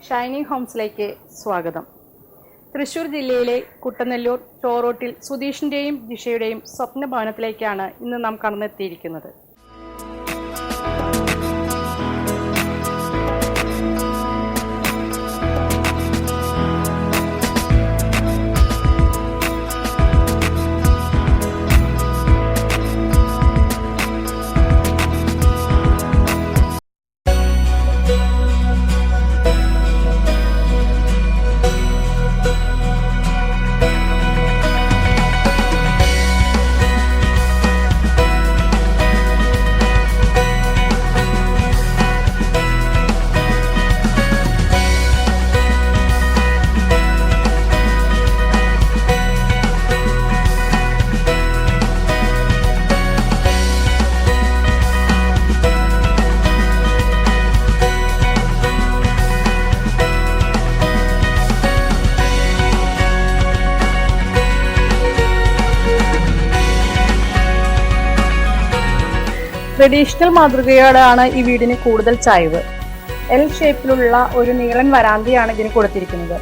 Shining ഹോംസിലേക്ക് സ്വാഗതം. തൃശ്ശൂർ ജില്ലയിലെ കുട്ടനെല്ലൂർ ചോറോട്ടിൽ സുധീഷിൻ്റെയും ജിഷയുടെയും സ്വപ്ന ഭവനത്തിലേക്കാണ് ഇന്ന് നാം കടന്നെത്തിയിരിക്കുന്നത്. ട്രഡീഷണൽ മാതൃകയോടാണ് ഈ വീടിന് കൂടുതൽ ചായ്വ്. എൽ ഷേപ്പിലുള്ള ഒരു നീളൻ വരാന്തയാണ് ഇതിന് കൊടുത്തിരിക്കുന്നത്.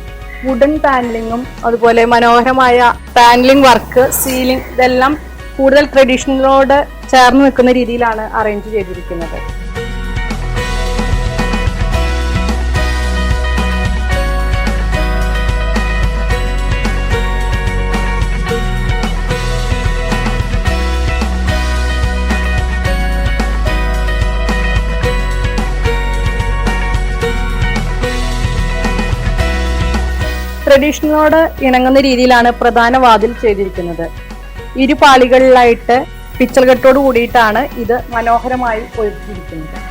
വുഡൻ പാനലിങ്ങും അതുപോലെ മനോഹരമായ പാനലിംഗ് വർക്ക്, സീലിംഗ് ഇതെല്ലാം കൂടുതൽ ട്രഡീഷണലോട് ചേർന്ന് നിൽക്കുന്ന രീതിയിലാണ് അറേഞ്ച് ചെയ്തിരിക്കുന്നത്. ട്രഡീഷണലോട് ഇണങ്ങുന്ന രീതിയിലാണ് പ്രധാന വാതിൽ ചെയ്തിരിക്കുന്നത്. ഇരുപാളികളിലായിട്ട് പിച്ചൽ കെട്ടോട് കൂടിയിട്ടാണ് ഇത് മനോഹരമായി ഒരുക്കിയിരിക്കുന്നത്.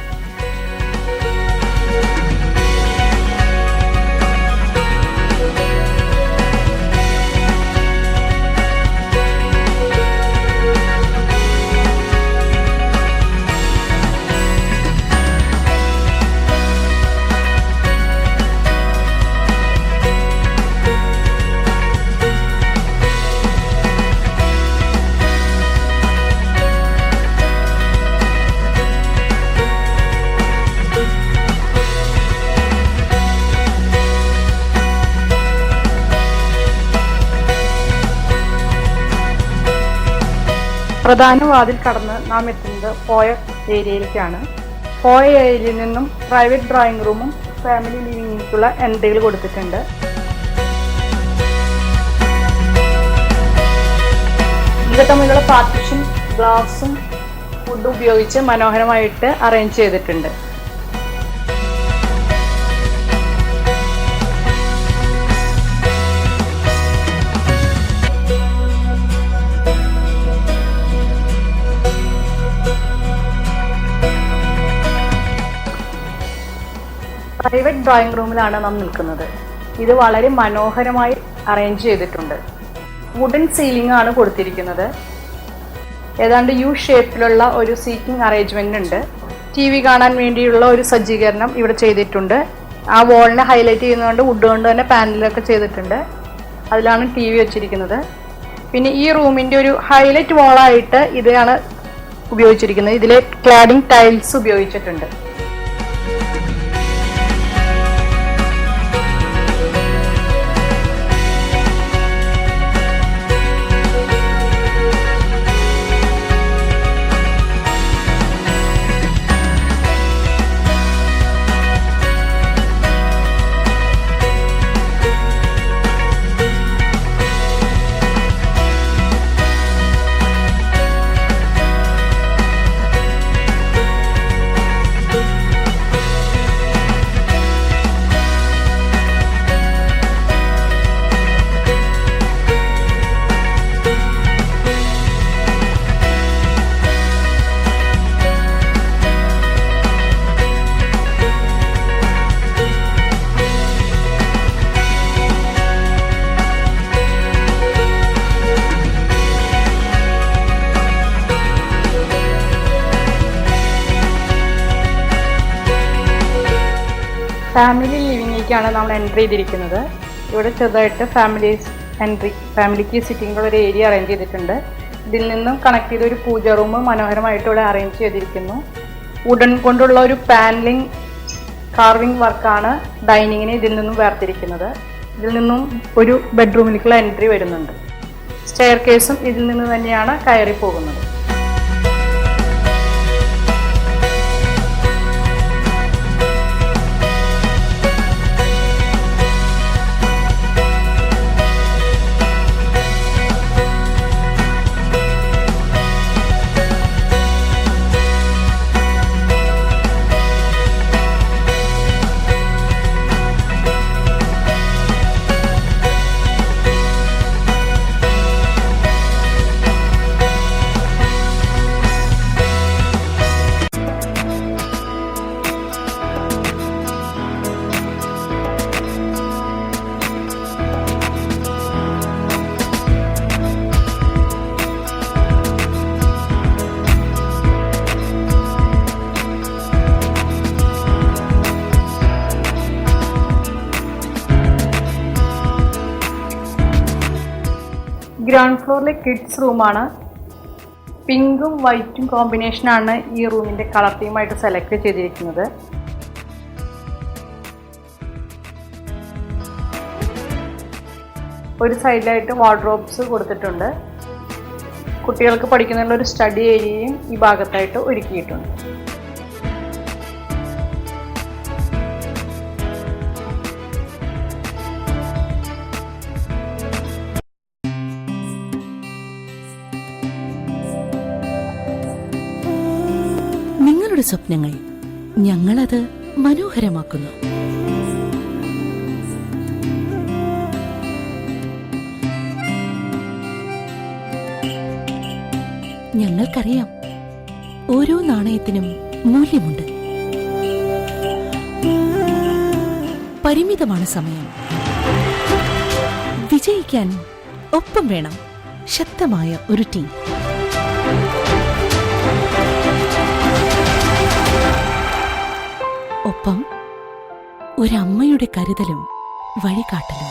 പ്രധാന വാതിൽ കടന്ന് നാം എത്തുന്നത് ഫോയർ ഏരിയയിലേക്കാണ്. ഫോയർ ഏരിയയിൽ നിന്നും പ്രൈവറ്റ് ഡ്രോയിങ് റൂമും ഫാമിലി ലിവിങ്ങിലേക്കുള്ള എൻട്രികൾ കൊടുത്തിട്ടുണ്ട്. ഇത് തമ്മിലുള്ള പാർട്ടീഷൻ ഗ്ലാസും വുഡും ഉപയോഗിച്ച് മനോഹരമായിട്ട് അറേഞ്ച് ചെയ്തിട്ടുണ്ട്. പ്രൈവറ്റ് ഡ്രോയിങ് റൂമിലാണ് നാം നിൽക്കുന്നത്. ഇത് വളരെ മനോഹരമായി അറേഞ്ച് ചെയ്തിട്ടുണ്ട്. വുഡൻ സീലിംഗ് ആണ് കൊടുത്തിരിക്കുന്നത്. ഏതാണ്ട് യു ഷേപ്പിലുള്ള ഒരു സീറ്റിംഗ് അറേഞ്ച്മെന്റ് ഉണ്ട്. TV കാണാൻ വേണ്ടിയുള്ള ഒരു സജ്ജീകരണം ഇവിടെ ചെയ്തിട്ടുണ്ട്. ആ വാളിനെ ഹൈലൈറ്റ് ചെയ്യുന്നതുകൊണ്ട് വുഡ് കൊണ്ട് തന്നെ പാനലൊക്കെ ചെയ്തിട്ടുണ്ട്. അതിലാണ് TV വെച്ചിരിക്കുന്നത്. പിന്നെ ഈ റൂമിൻ്റെ ഒരു ഹൈലൈറ്റ് വാളായിട്ട് ഇതാണ് ഉപയോഗിച്ചിരിക്കുന്നത്. ഇതിലെ ക്ലാഡിംഗ് ടൈൽസ് ഉപയോഗിച്ചിട്ടുണ്ട്. ഫാമിലി ലിവിങ്ങിലേക്കാണ് നമ്മൾ എൻട്രി ചെയ്തിരിക്കുന്നത്. ഇവിടെ ചെറുതായിട്ട് ഫാമിലിക്ക് സിറ്റിംഗുള്ള ഒരു ഏരിയ അറേഞ്ച് ചെയ്തിട്ടുണ്ട്. ഇതിൽ നിന്നും കണക്ട് ചെയ്ത ഒരു പൂജ റൂം മനോഹരമായിട്ട് ഇവിടെ അറേഞ്ച് ചെയ്തിരിക്കുന്നു. വുഡൻ കൊണ്ടുള്ള ഒരു പാനലിംഗ് കാർവിംഗ് വർക്കാണ് ഡൈനിങ്ങിനെ ഇതിൽ നിന്നും വേർതിരിക്കുന്നത്. ഇതിൽ നിന്നും ഒരു ബെഡ്റൂമിലേക്കുള്ള എൻട്രി വരുന്നുണ്ട്. സ്റ്റെയർ കേസും ഇതിൽ നിന്ന് തന്നെയാണ് കയറി പോകുന്നത്. ഗ്രൗണ്ട് ഫ്ലോറിലെ കിഡ്സ് റൂമാണ്. പിങ്കും വൈറ്റും കോമ്പിനേഷനാണ് ഈ റൂമിൻ്റെ കളർ തീമായിട്ട് സെലക്ട് ചെയ്തിരിക്കുന്നത്. ഒരു സൈഡിലായിട്ട് വാർഡ്രോബ്സ് കൊടുത്തിട്ടുണ്ട്. കുട്ടികൾക്ക് പഠിക്കുന്നതിനുള്ള ഒരു സ്റ്റഡി ഏരിയയും ഈ ഭാഗത്തായിട്ട് ഒരുക്കിയിട്ടുണ്ട്. നിങ്ങളുടെ സ്വപ്നങ്ങൾ ഞങ്ങളത് മനോഹരമാക്കുന്നു. ഞങ്ങൾക്കറിയാം, ഓരോ നാണയത്തിനും മൂല്യമുണ്ട്. പരിമിതമാണ് സമയം. വിജയിക്കാൻ ഒപ്പം വേണം ശക്തമായ ഒരു ടീം. ഒപ്പം ഒരമ്മയുടെ കരുതലും വഴികാട്ടലും.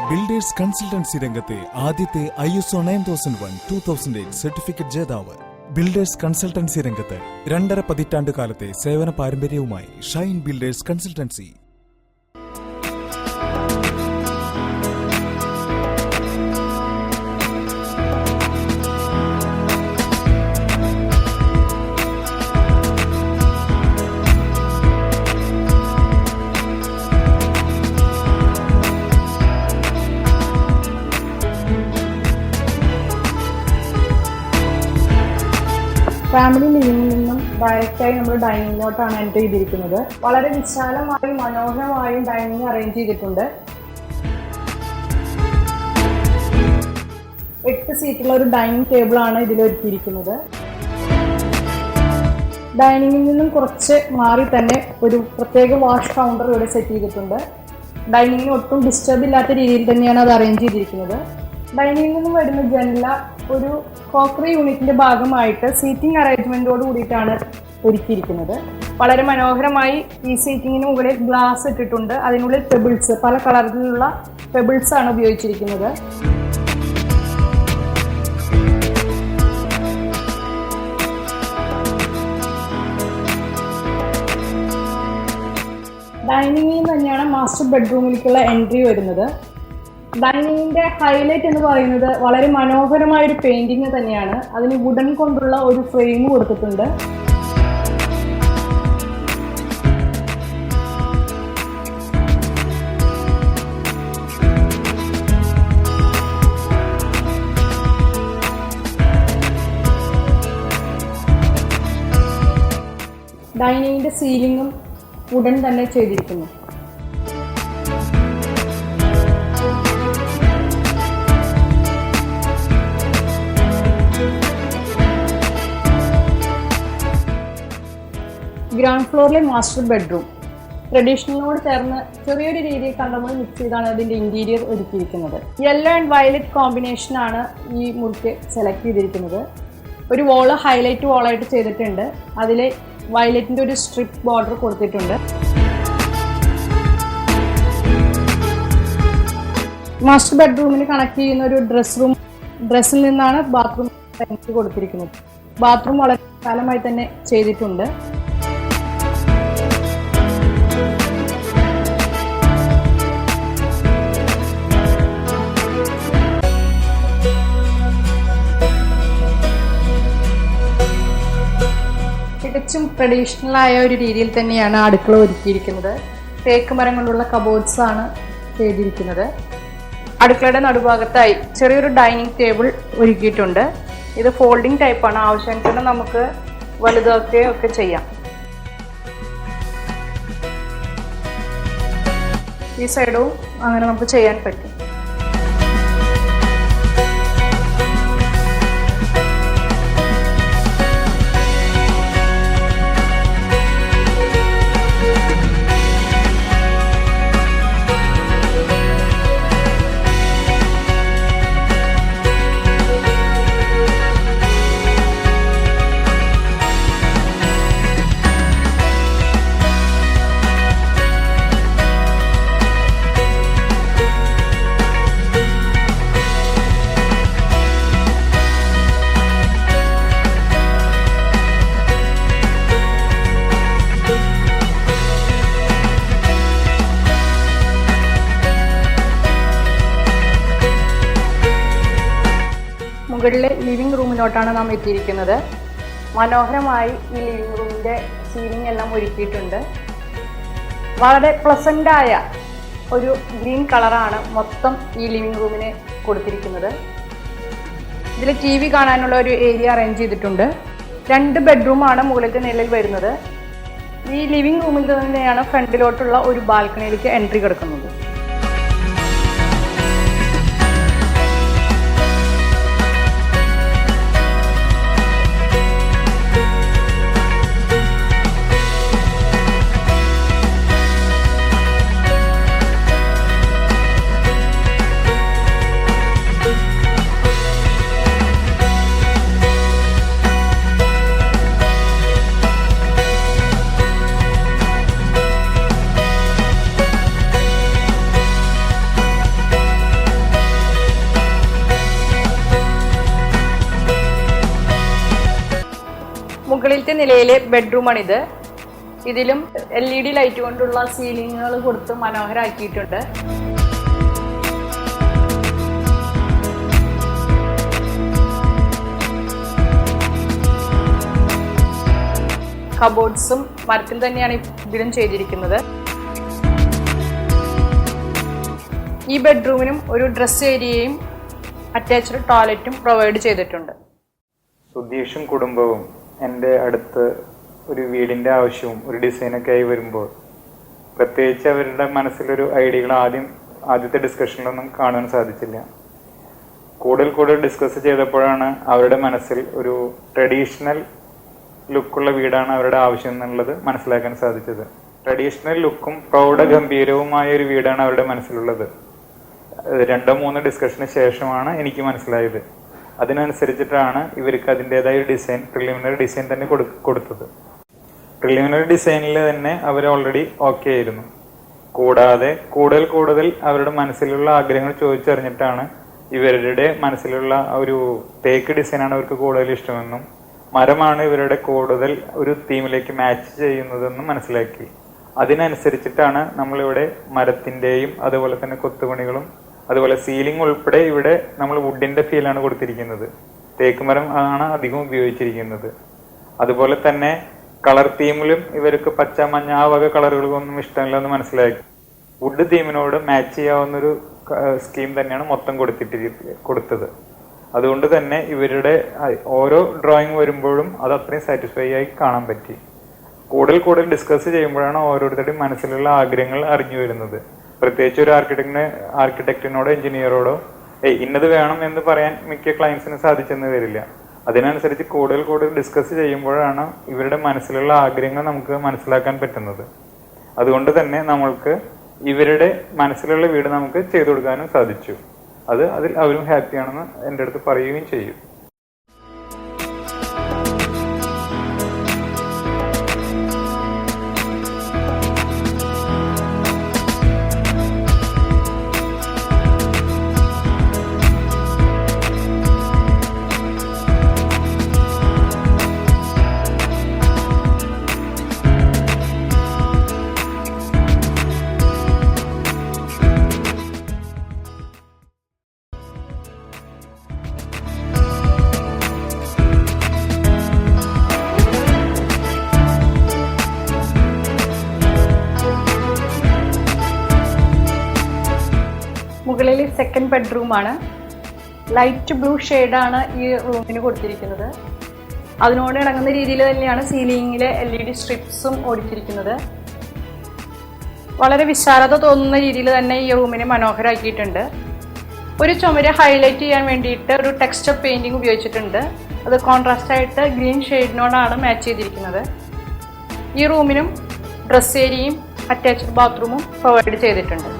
ബിൽഡേഴ്സ് കൺസൾട്ടൻസി രംഗത്തെ ആദ്യത്തെ ISO 9001-2008 സർട്ടിഫിക്കറ്റ് ജേതാവ്. ബിൽഡേഴ്സ് കൺസൾട്ടൻസി രംഗത്ത് 2.5 പതിറ്റാണ്ട് കാലത്തെ സേവന പാരമ്പര്യവുമായി ഷൈൻ ബിൽഡേഴ്സ് കൺസൾട്ടൻസി. ഫാമിലി ലിവിംഗിൽ നിന്നും ഡയറക്റ്റായി നമ്മൾ ഡൈനിങ്ങിലോട്ടാണ് എൻ്റർ ചെയ്തിരിക്കുന്നത്. വളരെ വിശാലമായും മനോഹരമായും ഡൈനിങ് അറേഞ്ച് ചെയ്തിട്ടുണ്ട്. 8 സീറ്റുള്ള ഒരു ഡൈനിങ് ടേബിളാണ് ഇതിൽ ഒരുക്കിയിരിക്കുന്നത്. ഡൈനിങ്ങിൽ നിന്നും കുറച്ച് മാറി തന്നെ ഒരു പ്രത്യേക വാഷ് കൗണ്ടർ ഇവിടെ സെറ്റ് ചെയ്തിട്ടുണ്ട്. ഡൈനിങ്ങിന് ഒട്ടും ഡിസ്റ്റർബ് ഇല്ലാത്ത രീതിയിൽ തന്നെയാണ് അത് അറേഞ്ച് ചെയ്തിരിക്കുന്നത്. ഡൈനിങ്ങിൽ നിന്നും വരുന്ന ജനല ഒരു കോക്കറി യൂണിറ്റിന്റെ ഭാഗമായിട്ട് സീറ്റിംഗ് അറേഞ്ച്മെന്റോട് കൂടിയിട്ടാണ് ഒരുക്കിയിരിക്കുന്നത്. വളരെ മനോഹരമായി ഈ സീറ്റിങ്ങിന് മുകളിൽ ഗ്ലാസ് ഇട്ടിട്ടുണ്ട്. അതിനുള്ളിൽ പെബിൾസ്, പല കളറിലുള്ള പെബിൾസ് ആണ് ഉപയോഗിച്ചിരിക്കുന്നത്. ഡൈനിങ്ങിൽ തന്നെയാണ് മാസ്റ്റർ ബെഡ്റൂമിലേക്കുള്ള എൻട്രി വരുന്നത്. ഡൈനിങ്ങിന്റെ ഹൈലൈറ്റ് എന്ന് പറയുന്നത് വളരെ മനോഹരമായ ഒരു പെയിന്റിങ് തന്നെയാണ്. അതിന് വുഡൻ കൊണ്ടുള്ള ഒരു ഫ്രെയിം കൊടുത്തിട്ടുണ്ട്. ഡൈനിങ്ങിന്റെ സീലിംഗും വുഡൻ തന്നെ ചെയ്തിരിക്കുന്നു. ഗ്രൗണ്ട് ഫ്ലോറിലെ മാസ്റ്റർ ബെഡ്റൂം ട്രഡീഷണലിനോട് ചേർന്ന് ചെറിയൊരു രീതിയിൽ കണ്ടപ്പോൾ മിക്സ് ചെയ്താണ് അതിൻ്റെ ഇന്റീരിയർ ഒരുക്കിയിരിക്കുന്നത്. യെല്ലോ ആൻഡ് വയലറ്റ് കോമ്പിനേഷനാണ് ഈ മുറിക്ക് സെലക്ട് ചെയ്തിരിക്കുന്നത്. ഒരു വോള് ഹൈലൈറ്റ് വോളായിട്ട് ചെയ്തിട്ടുണ്ട്. അതിൽ വയലറ്റിൻ്റെ ഒരു സ്ട്രിപ്പ് ബോർഡർ കൊടുത്തിട്ടുണ്ട്. മാസ്റ്റർ ബെഡ്റൂമിന് കണക്ട് ചെയ്യുന്ന ഒരു ഡ്രസ്സിൽ നിന്നാണ് ബാത്റൂം കൊടുത്തിരിക്കുന്നത്. ബാത്റൂം വളരെ കാലമായി തന്നെ ചെയ്തിട്ടുണ്ട്. തികച്ചും ട്രഡീഷണൽ ആയ ഒരു രീതിയിൽ തന്നെയാണ് അടുക്കള ഒരുക്കിയിരിക്കുന്നത്. തേക്ക് മരം കൊണ്ടുള്ള കബോർഡ്സ് ആണ് ചെയ്തിരിക്കുന്നത്. അടുക്കളയുടെ നടുഭാഗത്തായി ചെറിയൊരു ഡൈനിങ് ടേബിൾ ഒരുക്കിയിട്ടുണ്ട്. ഇത് ഫോൾഡിംഗ് ടൈപ്പാണ്. ആവശ്യാനുസരണം നമുക്ക് വലുതാക്കുകയോ ഒക്കെ ചെയ്യാം. ഈ സൈഡും അങ്ങനെ നമുക്ക് ചെയ്യാൻ പറ്റും. മുകളിലെ ലിവിംഗ് റൂമിലോട്ടാണ് നാം എത്തിയിരിക്കുന്നത്. മനോഹരമായി ഈ ലിവിംഗ് റൂമിൻ്റെ സീലിംഗ് എല്ലാം ഒരുക്കിയിട്ടുണ്ട്. വളരെ പ്ലസൻ്റായ ഒരു ഗ്രീൻ കളറാണ് മൊത്തം ഈ ലിവിംഗ് റൂമിന് കൊടുത്തിരിക്കുന്നത്. ഇതിൽ TV കാണാനുള്ള ഒരു ഏരിയ അറേഞ്ച് ചെയ്തിട്ടുണ്ട്. 2 ബെഡ്റൂമാണ് മുകളിലത്തെ നിലയിൽ വരുന്നത്. ഈ ലിവിംഗ് റൂമിൽ തന്നെയാണ് ഫ്രണ്ടിലോട്ടുള്ള ഒരു ബാൽക്കണിയിലേക്ക് എൻട്രി കിടക്കുന്നത്. മുകളിലത്തെ നിലയിലെ ബെഡ്റൂമാണിത്. ഇതിലും LED ലൈറ്റ് കൊണ്ടുള്ള സീലിങ്ങുകൾ കൊടുത്ത് മനോഹരമാക്കിയിട്ടുണ്ട്. കബോർഡ്സും മരത്തിൽ തന്നെയാണ് ഇതിലും ചെയ്തിരിക്കുന്നത്. ഈ ബെഡ്റൂമിനും ഒരു ഡ്രസ് ഏരിയയും അറ്റാച്ച്ഡ് ടോയ്ലറ്റും പ്രൊവൈഡ് ചെയ്തിട്ടുണ്ട്. സുധീഷും കുടുംബവും എൻ്റെ അടുത്ത് ഒരു വീടിൻ്റെ ആവശ്യവും ഒരു ഡിസൈനൊക്കെ ആയി വരുമ്പോൾ പ്രത്യേകിച്ച് അവരുടെ മനസ്സിലൊരു ഐഡിയകൾ ആദ്യത്തെ ഡിസ്കഷനിലൊന്നും കാണാൻ സാധിച്ചില്ല. കൂടുതൽ ഡിസ്കസ് ചെയ്തപ്പോഴാണ് അവരുടെ മനസ്സിൽ ഒരു ട്രഡീഷണൽ ലുക്കുള്ള വീടാണ് അവരുടെ ആവശ്യം എന്നുള്ളത് മനസ്സിലാക്കാൻ സാധിച്ചത്. ട്രഡീഷണൽ ലുക്കും പ്രൗഢഗംഭീരവുമായ ഒരു വീടാണ് അവരുടെ മനസ്സിലുള്ളത്. 2-3 ഡിസ്കഷന് ശേഷമാണ് എനിക്ക് മനസ്സിലായത്. അതിനനുസരിച്ചിട്ടാണ് ഇവർക്ക് അതിൻ്റെതായ ഡിസൈൻ, പ്രിലിമിനറി ഡിസൈൻ തന്നെ കൊടുത്തത്. പ്രിലിമിനറി ഡിസൈനിൽ തന്നെ അവർ ഓൾറെഡി ഓക്കെ ആയിരുന്നു. കൂടാതെ കൂടുതൽ അവരുടെ മനസ്സിലുള്ള ആഗ്രഹങ്ങൾ ചോദിച്ചറിഞ്ഞിട്ടാണ് ഇവരുടെ മനസ്സിലുള്ള ഒരു തേക്ക് ഡിസൈനാണ് അവർക്ക് കൂടുതൽ ഇഷ്ടമെന്നും മരമാണ് ഇവരുടെ കൂടുതൽ ഒരു തീമിലേക്ക് മാച്ച് ചെയ്യുന്നതെന്നും മനസ്സിലാക്കി. അതിനനുസരിച്ചിട്ടാണ് നമ്മളിവിടെ മരത്തിൻ്റെയും അതുപോലെ തന്നെ കൊത്തുപണികളും അതുപോലെ സീലിംഗ് ഉൾപ്പെടെ ഇവിടെ നമ്മൾ വുഡിന്റെ ഫീലാണ് കൊടുത്തിരിക്കുന്നത്. തേക്ക് മരം ആണ് അധികം ഉപയോഗിച്ചിരിക്കുന്നത്. അതുപോലെ തന്നെ കളർ തീമിലും ഇവർക്ക് പച്ച, മഞ്ഞ ആ വക കളറുകളൊന്നും ഇഷ്ടമില്ല എന്ന് മനസ്സിലാക്കി. വുഡ് തീമിനോട് മാച്ച് ചെയ്യാവുന്നൊരു സ്കീം തന്നെയാണ് മൊത്തം കൊടുത്തത്. അതുകൊണ്ട് തന്നെ ഇവരുടെ ഓരോ ഡ്രോയിങ് വരുമ്പോഴും അത് അത്രയും സാറ്റിസ്ഫൈ ആയി കാണാൻ പറ്റി. കൂടുതൽ ഡിസ്കസ് ചെയ്യുമ്പോഴാണ് ഓരോരുത്തരുടെയും മനസ്സിലുള്ള ആഗ്രഹങ്ങൾ അറിഞ്ഞു വരുന്നത്. പ്രത്യേകിച്ച് ഒരു ആർക്കിടെക്റ്റിനോടോ എഞ്ചിനീയറോടോ ഇന്നത് വേണം എന്ന് പറയാൻ മിക്ക ക്ലയൻസിന് സാധിച്ചെന്ന് വരില്ല. അതിനനുസരിച്ച് കൂടുതൽ ഡിസ്കസ് ചെയ്യുമ്പോഴാണ് ഇവരുടെ മനസ്സിലുള്ള ആഗ്രഹങ്ങൾ നമുക്ക് മനസ്സിലാക്കാൻ പറ്റുന്നത്. അതുകൊണ്ട് തന്നെ നമ്മൾക്ക് ഇവരുടെ മനസ്സിലുള്ള വീട് നമുക്ക് ചെയ്തു കൊടുക്കാനും സാധിച്ചു. അതിൽ അവരും ഹാപ്പിയാണെന്ന് എൻ്റെ അടുത്ത് പറയുകയും ചെയ്യും. സെക്കൻഡ് ബെഡ്റൂമാണ്. ലൈറ്റ് ബ്ലൂ ഷെയ്ഡാണ് ഈ റൂമിന് കൊടുത്തിരിക്കുന്നത്. അതിനോട് ഇണങ്ങുന്ന രീതിയിൽ തന്നെയാണ് സീലിംഗിലെ LED സ്ട്രിപ്സും ഓടിച്ചിരിക്കുന്നത്. വളരെ വിശാലത തോന്നുന്ന രീതിയിൽ തന്നെ ഈ റൂമിനെ മനോഹരമാക്കിയിട്ടുണ്ട്. ഒരു ചുമര് ഹൈലൈറ്റ് ചെയ്യാൻ വേണ്ടിയിട്ട് ഒരു ടെക്സ്ചർ പെയിന്റിംഗ് ഉപയോഗിച്ചിട്ടുണ്ട്. അത് കോൺട്രാസ്റ്റ് ആയിട്ട് ഗ്രീൻ ഷെയ്ഡിനോടാണ് മാച്ച് ചെയ്തിരിക്കുന്നത്. ഈ റൂമിനും ഡ്രസ് ഏരിയയും അറ്റാച്ച്ഡ് ബാത്റൂമും പ്രൊവൈഡ് ചെയ്തിട്ടുണ്ട്.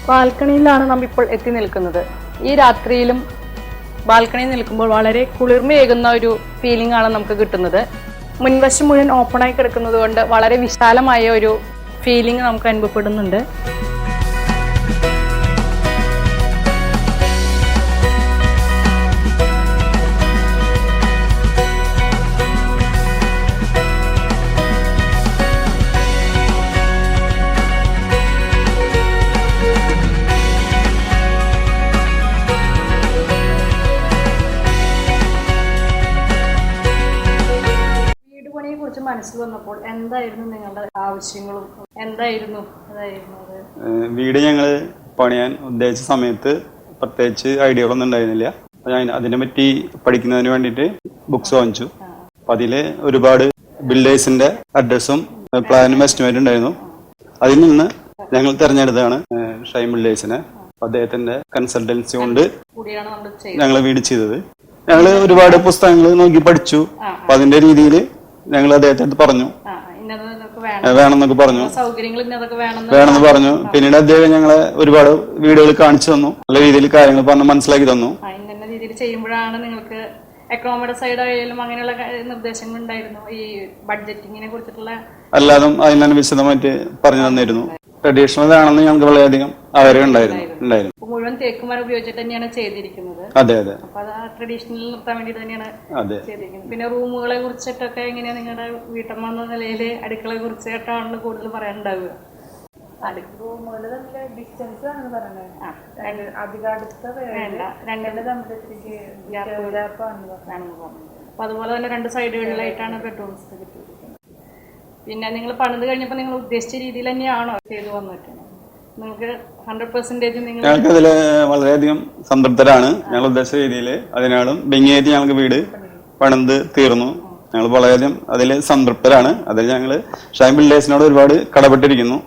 ബാൽക്കണിയിലാണ് നാം ഇപ്പോൾ എത്തി നിൽക്കുന്നത്. ഈ രാത്രിയിലും ബാൽക്കണിയിൽ നിൽക്കുമ്പോൾ വളരെ കുളിർമയേകുന്ന ഒരു ഫീലിംഗ് ആണ് നമുക്ക് കിട്ടുന്നത്. മുൻവശം മുഴുവൻ ഓപ്പണായി കിടക്കുന്നത് കൊണ്ട് വളരെ വിശാലമായ ഒരു ഫീലിംഗ് നമുക്ക് അനുഭവപ്പെടുന്നുണ്ട്. കുറിച്ച് മനസ്സിൽ വന്നപ്പോൾ എന്തായിരുന്നു നിങ്ങളുടെ ആവശ്യങ്ങളും എന്തായിരുന്നു വീട് ഞങ്ങൾ പണിയാൻ ഉദ്ദേശിച്ച സമയത്ത് പ്രത്യേകിച്ച് ഐഡിയകളൊന്നും ഉണ്ടായിരുന്നില്ല. ഞാൻ അതിനെ പറ്റി പഠിക്കുന്നതിന് വേണ്ടിയിട്ട് ബുക്സ് വാങ്ങിച്ചു. അപ്പൊ അതില് ഒരുപാട് ബിൽഡേഴ്സിന്റെ അഡ്രസ്സും പ്ലാനും എസ്റ്റിമേറ്റ് ഉണ്ടായിരുന്നു. അതിൽ നിന്ന് ഞങ്ങൾ തെരഞ്ഞെടുത്താണ് ഷൈൻ ബിൽഡേഴ്സിനെ. അദ്ദേഹത്തിന്റെ കൺസൾട്ടൻസി കൊണ്ട് ഞങ്ങൾ വീട് ചെയ്തത്. ഞങ്ങൾ ഒരുപാട് പുസ്തകങ്ങൾ നോക്കി പഠിച്ചു. അപ്പൊ അതിന്റെ രീതിയിൽ ഞങ്ങൾ അദ്ദേഹത്തെ പറഞ്ഞു വേണമെന്നൊക്കെ പറഞ്ഞു വേണമെന്ന് പറഞ്ഞു. പിന്നീട് അദ്ദേഹം ഞങ്ങളെ ഒരുപാട് വീടുകൾ കാണിച്ചു തന്നു. നല്ല രീതിയിൽ കാര്യങ്ങൾ പറഞ്ഞ് മനസ്സിലാക്കി തന്നു. ചെയ്യുമ്പോഴാണ് നിങ്ങൾക്ക് എക്കണോമിയുടെ സൈഡ് ആയാലും അങ്ങനെയുള്ള നിർദ്ദേശങ്ങൾ ഉണ്ടായിരുന്നു. ഈ ബഡ്ജറ്റിങ്ങിനെ കുറിച്ചിട്ടുള്ള അല്ലാതും അതിനെ വിശദമായിട്ട് പറഞ്ഞു തന്നിരുന്നു. ട്രഡീഷണൽ ആണെന്ന് ഞങ്ങൾക്ക് വളരെയധികം ആഗ്രഹം ഉണ്ടായിരുന്നു. മുഴുവൻ തേക്കുമരം ഉപയോഗിച്ചിട്ട് തന്നെയാണ് ചെയ്തിരിക്കുന്നത്. അതെ അതെ. അപ്പൊ അത് ട്രഡീഷണൽ നിർത്താൻ വേണ്ടി തന്നെയാണ് ചെയ്തിരിക്കുന്നത്. പിന്നെ റൂമുകളെ കുറിച്ചിട്ടൊക്കെ എങ്ങനെയാ നിങ്ങളുടെ വീട്ടമ്മ എന്ന നിലയില് അടുക്കളയെ കുറിച്ചിട്ടാണ് കൂടുതൽ പറയാനുണ്ടാവുക? റൂമുകൾ തമ്മിൽ ഡിസ്റ്റൻസ് ആണ് പറയുന്നത്. അധികം അടുത്ത അപ്പൊ അതുപോലെ തന്നെ 2 സൈഡുകളിലായിട്ടാണ് ബെഡ്റൂംസ് കിട്ടിയിരിക്കുന്നത്. പിന്നെ നിങ്ങൾ പണിത് കഴിഞ്ഞപ്പോൾ നിങ്ങൾ ഉദ്ദേശിച്ച രീതിയിൽ തന്നെയാണോ ചെയ്തു വന്നിട്ടുണ്ട്? നിങ്ങൾക്ക് 100% ഞങ്ങൾക്ക് അതിൽ വളരെയധികം സംതൃപ്തരാണ്. ഞങ്ങൾ ഉദ്ദേശിച്ച രീതിയിൽ അതിനാളും ഭംഗിയായിട്ട് ഞങ്ങൾക്ക് വീട് പണിത് തീർന്നു. ഞങ്ങൾ വളരെയധികം അതിൽ സംതൃപ്തരാണ്. അതിൽ ഞങ്ങൾ ഷൈൻ ബിൽഡേഴ്സിനോട് ഒരുപാട് കടപ്പെട്ടിരിക്കുന്നു.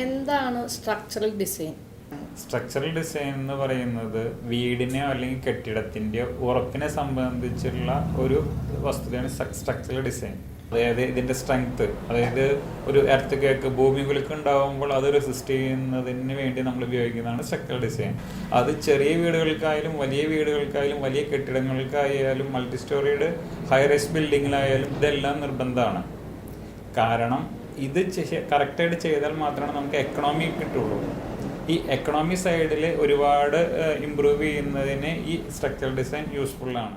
എന്താണ് സ്ട്രക്ചറൽ ഡിസൈൻ? സ്ട്രക്ചറൽ ഡിസൈൻ എന്ന് പറയുന്നത് വീടിനെയോ അല്ലെങ്കിൽ കെട്ടിടത്തിൻ്റെയോ ഉറപ്പിനെ സംബന്ധിച്ചുള്ള ഒരു വസ്തുതയാണ് സ്ട്രക്ചറൽ ഡിസൈൻ. അതായത് ഇതിൻ്റെ സ്ട്രെങ്ത്, അതായത് ഒരു എർത്ത് കേക്ക് ഭൂമി കുലുക്ക് ഉണ്ടാകുമ്പോൾ അത് റെസിസ്റ്റ് ചെയ്യുന്നതിന് വേണ്ടി നമ്മൾ ഉപയോഗിക്കുന്നതാണ് സ്ട്രക്ചറൽ ഡിസൈൻ. അത് ചെറിയ വീടുകൾക്കായാലും വലിയ വീടുകൾക്കായാലും വലിയ കെട്ടിടങ്ങൾക്കായാലും മൾട്ടി സ്റ്റോറീഡ് ഹൈ റൈസ് ബിൽഡിങ്ങിലായാലും ഇതെല്ലാം നിർബന്ധമാണ്. കാരണം ഇത് കറക്റ്റായിട്ട് ചെയ്താൽ മാത്രമാണ് നമുക്ക് എക്കണോമി കിട്ടുള്ളൂ. ഈ എക്കണോമി സൈഡിൽ ഒരുപാട് ഇമ്പ്രൂവ് ചെയ്യുന്നതിന് ഈ സ്ട്രക്ചറൽ ഡിസൈൻ യൂസ്ഫുള്ളാണ്.